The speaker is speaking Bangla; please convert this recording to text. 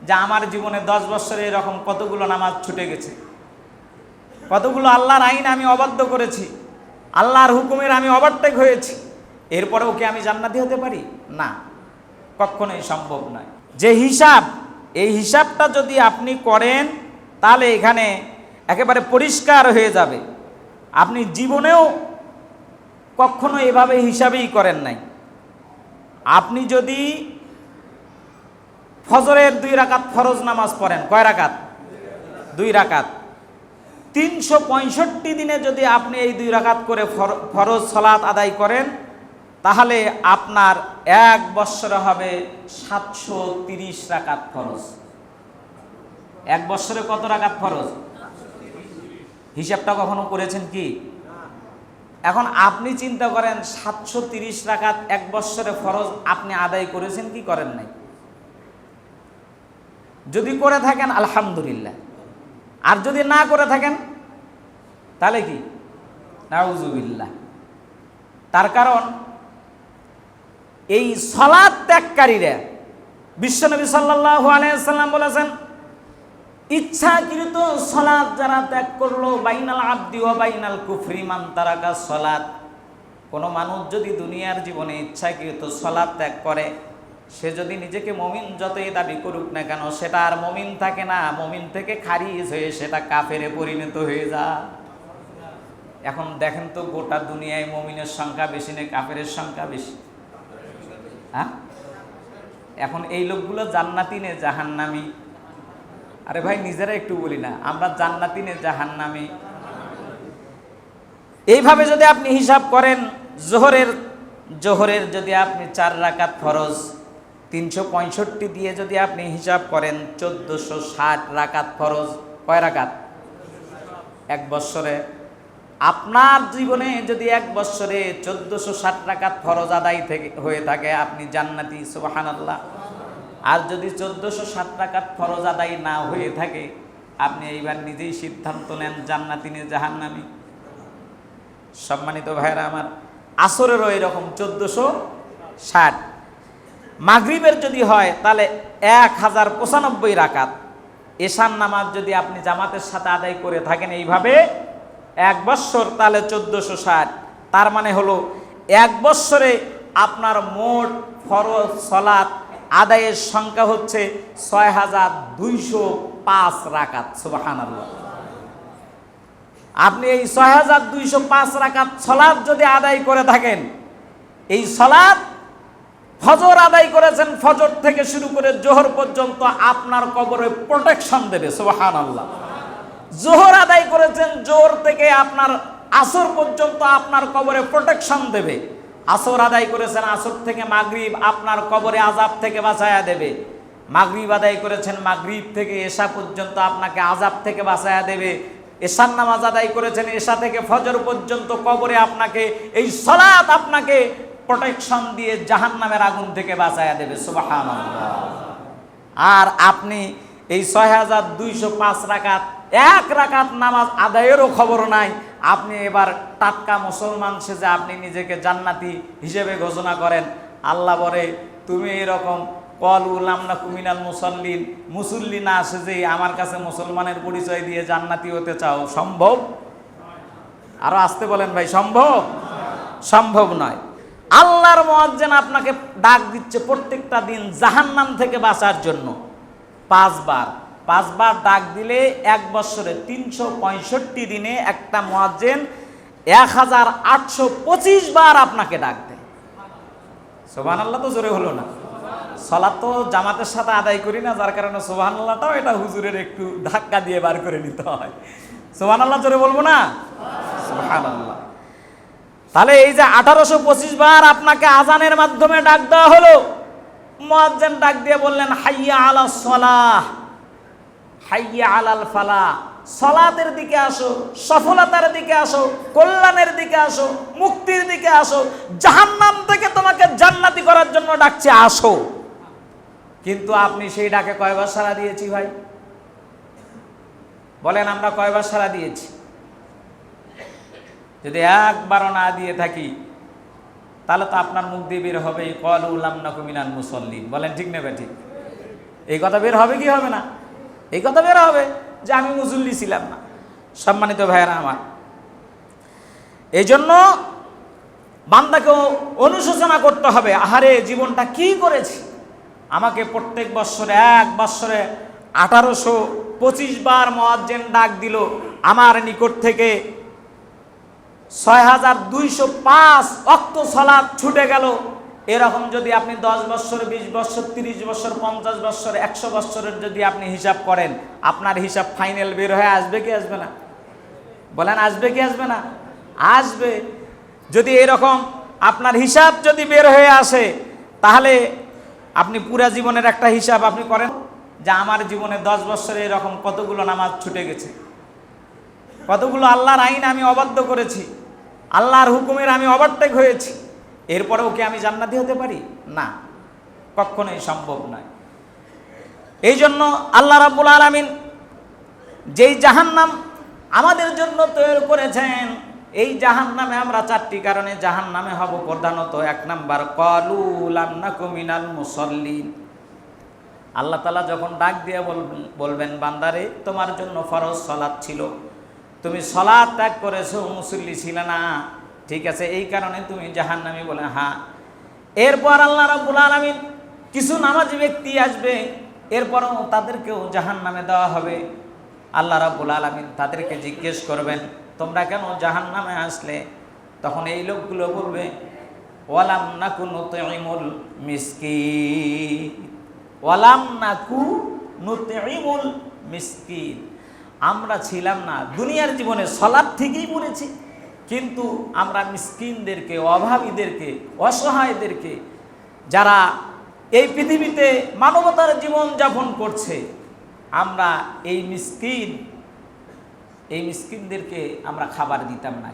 যে আমার জীবনে 10 বছরে এরকম কতগুলো নামাজ ছুটে গেছে, কতগুলো আল্লাহর আইন আমি অবাধ্য করেছি, আল্লাহর হুকুমের আমি ওভারটেক হয়েছি, এরপরেও কি আমি জান্নাতি হতে পারি? না, কখনোই সম্ভব নয়। যে হিসাব, এই হিসাবটা যদি আপনি করেন তাহলে এখানে একেবারে পরিষ্কার হয়ে যাবে। আপনি জীবনেও কখনো এভাবে হিসাবেই করেন নাই। আপনি যদি ফজরের 2 রাকাত ফরজ নামাজ পড়েন, কয় রাকাত? 2 রাকাত। 365 দিনে যদি আপনি এই 2 রাকাত করে ফরজ সালাত আদায় করেন তাহলে আপনার 1 বৎসরে হবে 730 রাকাত ফরজ। 1 বৎসরে কত রাকাত ফরজ? হিসাবটা কখনো করেছেন কি? এখন আপনি চিন্তা করেন 730 রাকাত 1 বৎসরে ফরজ আপনি আদায় করেছেন কি করেন নাই? যদি করে থাকেন আলহামদুলিল্লাহ, আর যদি না করে থাকেন তাহলে কি? নাউজুবিল্লাহ। তার কারণ এই সালাত ত্যাগকারীরা, বিশ্বনবী সাল্লাল্লাহু আলাইহি ওয়াসাল্লাম বলেছেন, ইচ্ছাকৃত সালাত যারা ত্যাগ করলো, বাইনাল আবদি ওয়া বাইনাল কুফরি মান তারাকা সালাত, কোনো মানুষ যদি দুনিয়ার জীবনে ইচ্ছাকৃত সালাত ত্যাগ করে, সে যদি নিজেকে মুমিন যতই দাবি করুক না কেন, সেটা আর মুমিন থাকে না, মুমিন থেকে খারিজ হয়ে সেটা কাফেরে পরিণত হয়ে যায়। এখন দেখেন তো গোটা দুনিয়ায় মুমিনের সংখ্যা বেশি না কাফেরের সংখ্যা বেশি? হ্যাঁ, এখন এই লোকগুলো জান্নাতি নে জাহান্নামী? আরে ভাই নিজেরা একটু বলি না, আমরা জান্নাতি নে জাহান্নামী? এইভাবে যদি আপনি হিসাব করেন, জোহরের যদি আপনি 4 রাকাত ফরজ 365 দিয়ে যদি আপনি হিসাব করেন 1460 রাকাত ফরজ, কয় রাকাত? 1 বৎসরে। আপনার জীবনে যদি 1 বৎসরে 1460 রাকাত ফরজ আদায় হয়ে থাকে, আপনি জান্নাতি, সুবহানাল্লাহ। আর যদি 1460 রাকাত ফরজ আদায় না হয়ে থাকে, আপনি এইবার নিজেই সিদ্ধান্ত নেন জান্নাতি নে জাহান্নামী। সম্মানিত ভাইরা আমার, আসরেরও এরকম 1460। মাগরিবের যদি হয় তাহলে 1095 রাকাত। এশার নামাজ যদি আপনি জামাতের সাথে আদায় করে থাকেন এইভাবে 1 বৎসর, তাহলে 1460। তার মানে হলো 1 বৎসরে আপনার মোট ফরজ সালাত আদায়ের সংখ্যা হচ্ছে 6205 রাকাত। সুবহানাল্লাহ। আপনি এই 6205 রাকাত সালাত যদি আদায় করে থাকেন, এই সালাত ফজর আদায় করেছেন, ফজর থেকে শুরু করে জোহর পর্যন্ত আপনার কবরে প্রোটেকশন দেবে। সুবহানাল্লাহ। জোহর আদায় করেছেন, জোহর থেকে আপনার আসর পর্যন্ত আপনার কবরে প্রোটেকশন দেবে। আসর আদায় করেছেন, আসর থেকে মাগরিব আপনার কবরে আযাব থেকে বাঁচায়া দেবে। মাগরিব আদায় করেছেন, মাগরিব থেকে এশা পর্যন্ত আপনাকে আযাব থেকে বাঁচায়া দেবে। এশার নামাজ আদায় করেছেন, এশা থেকে ফজর পর্যন্ত কবরে আপনাকে এই সালাত আপনাকে প্রোটেকশন দিয়ে জাহান্নামের আগুন থেকে বাঁচায়া দেবে। সুবহানাল্লাহ। আর আপনি এই 6205 রাকাত 1 রাকাত নামাজ আদায়েরও খবর নাই, আপনি এবার টাটকা মুসলমান সেজে আপনি নিজেকে জান্নাতি হিসেবে ঘোষণা করেন। আল্লাহ বলে, তুমি এরকম ক্বালু লাম নাকু মিনাল মুসাল্লিন, মুসল্লি না সেজে আমার কাছে মুসলমানের পরিচয় দিয়ে জান্নাতি হতে চাও? সম্ভব? আরো আসতে বলেন ভাই, সম্ভব? সম্ভব নয়। আল্লাহর মুয়াজ্জিন আপনাকে ডাক দিচ্ছে প্রত্যেকটা দিন জাহান্নাম থেকে বাঁচার জন্য 5 বার। 5 বার ডাক দিলে 1 বৎসরে 365 দিনে একটা মুয়াজ্জিন 1825 বার আপনাকে ডাক দেয়। সুবহানাল্লাহ। তো জোরে হলো না? সালাত তো জামাতের সাথে আদায় করি না, যার কারণে সুবহানাল্লাহটাও এটা হুজুরের একটু ধাক্কা দিয়ে বার করে নিতে হয়। সুবহানাল্লাহ জোরে বলবো না? সুবহানাল্লাহ। তাহলে এই যে 1825 বার আপনাকে আজানের মাধ্যমে ডাক দেওয়া হলো, মুয়াজ্জিন ডাক দিয়ে বললেন, হাইয়া আলাস সালাহ, হাইয়া আলাল ফালাহ, সালাতের দিকে আসো, সফলতার দিকে আসো, কল্যাণের দিকে আসো, মুক্তির দিকে আসো, জাহান্নাম থেকে তোমাকে জান্নাতি করার জন্য ডাকছে, আসো। কিন্তু আপনি সেই ডাকে কয়বার সাড়া দিয়েছি ভাই? বলেন আমরা কয়বার সাড়া দিয়েছি? যদি একবারও না দিয়ে থাকি তাহলে তো আপনার মুখ দিয়ে বের হবে ক্বালু লাম নাকু মিনাল মুসাল্লিন। বলেন ঠিক না ঠিক? এই কথা বের হবে কি হবে না? এই কথা বের হবে যে আমি মুসল্লি ছিলাম না। সম্মানিত ভাইয়েরা আমার, এই জন্য বান্দাকেও অনুশোচনা করতে হবে, আহারে জীবনটা কি করেছি। আমাকে প্রত্যেক বৎসরে এক বৎসরে 1825 বার মুয়াজ্জিন ডাক দিল, আমার নিকট থেকে 6205 ওয়াক্ত সালাত ছুটে গেল। এরকম যদি আপনি 10 বৎসর, 20 বৎসর, 30 বৎসর, 50 বৎসর, 100 বৎসরের যদি আপনি হিসাব করেন, আপনার হিসাব ফাইনাল বের হয়ে আসবে কি আসবে না? বলেন আসবে কি আসবে না? আসবে। যদি এরকম আপনার হিসাব যদি বের হয়ে আসে, তাহলে আপনি পুরা জীবনের একটা হিসাব আপনি করেন যে আমার জীবনে 10 বৎসরে এরকম কতগুলো নামাজ ছুটে গেছে, কতগুলো আল্লাহর আইন আমি অবাধ্য করেছি, আল্লাহর হুকুমের আমি ওভারটেক হয়েছি। এরপরেও কি আমি জান্নাতি হতে পারি? না, কখনোই সম্ভব নয়। এই জন্য আল্লাহ রাব্বুল আলামিন যেই জাহান্নাম আমাদের জন্য তৈরি করেছেন, এই জাহান্নামে আমরা 4টি কারণে জাহান্নামে হব। প্রধানত 1 নাম্বার, ক্বালু লাম নাকু মিনাল মুসাল্লিন। আল্লাহ তাআলা যখন ডাক দিয়ে বলবেন, বান্দারে তোমার জন্য ফরজ সালাত ছিল, তুমি সালাত ত্যাগ করেছো, মুসল্লি ছিলে না, ঠিক আছে, এই কারণে তুমি জাহান্নামী। বলে হ্যাঁ। এরপর আল্লাহ রাব্বুল আলামিন কিছু নামাজি ব্যক্তি আসবে, এরপরও তাদেরকেও জাহান্নামে দেওয়া হবে। আল্লাহ রাব্বুল আলামিন তাদেরকে জিজ্ঞেস করবেন, তোমরা কেন জাহান্নামে আসলে? তখন এই লোকগুলো বলবে, ওয়ালাম নাকু নুতঈমুল মিসকিন, ওয়ালাম নাকু নুতঈমুল মিসকিন। আমরা ছিলাম না, দুনিয়ার জীবনে সালাত ঠিকই পড়েছি, কিন্তু আমরা মিসকিনদেরকে, অভাবীদেরকে, অসহায়দেরকে, যারা এই পৃথিবীতে মানবতার জীবন যাপন করছে, আমরা এই মিসকিনদেরকে আমরা খাবার দিতাম না।